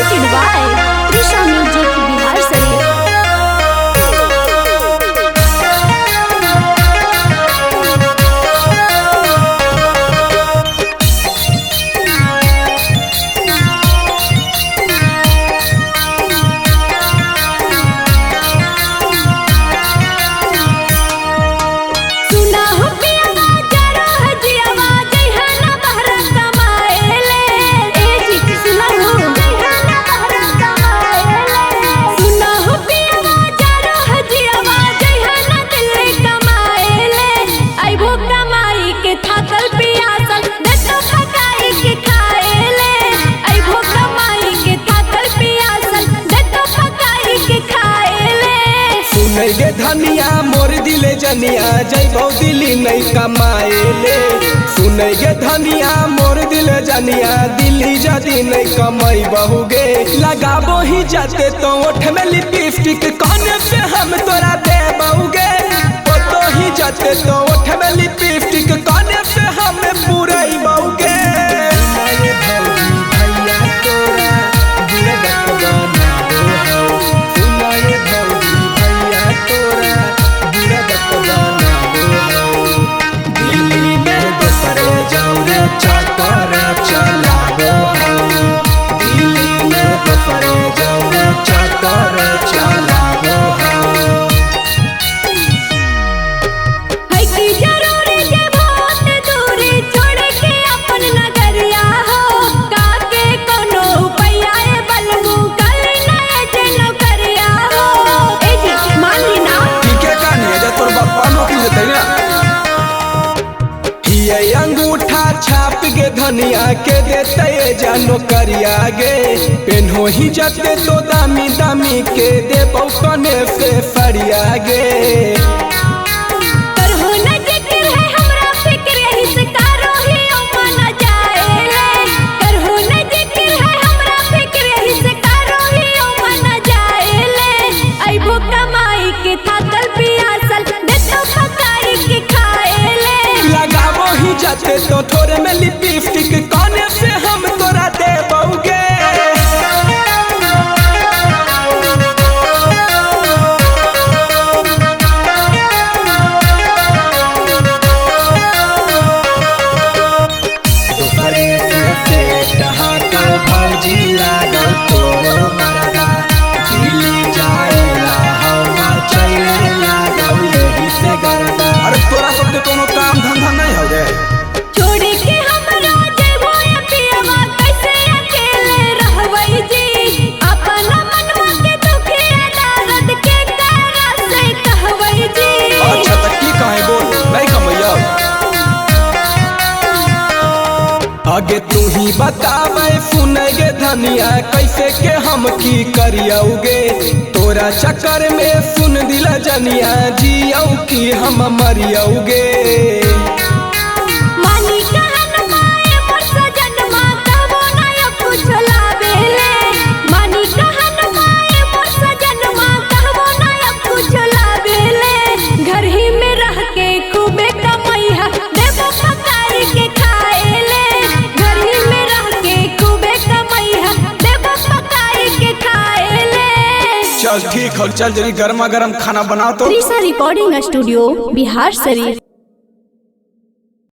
presented by Trisha Music Bihar Sarif. गे धनिया मोर दिले जनिया जैबौ दिल्ली नहीं कमाएले। सुनै गे धनिया मोर दिले जनिया दिल्ली जदी नहीं कमाई बहुगे। लगाबो ही जाते तो ओठ में लिपस्टिक कहने से हम तोरा दे बहुगे। तो ही जाते तो ओठ में लिपस्टिक कहने से हम पूराई बहुगे। अंगूठा छाप गे धनिया के देते जानो करिया गे। पेन्हो ही जते तो दामी दामी के देबौ कने से फरिया गे। जाते तो थोड़े में लिपस्टिक कहने से हम तोरा दे बहुगे। दोपहरे से टहाका भौजी लागल तोरो मरदा दिल्ली जाएला हवा चले लागल यही से गरदा। अरे तोरा सब के कोनो काम धंधा नहीं हो गे। आगे तू ही बतावे सुनै गे धनिया कैसे के हम की करियौगे। तोरा चक्कर में सुन दिल जनिया जियौ की हम मरियौगे। चल ठीक हो, चल जरी गर्मा गर्म खाना बनाओ तो। Trisha recording studio Bihar Sharif.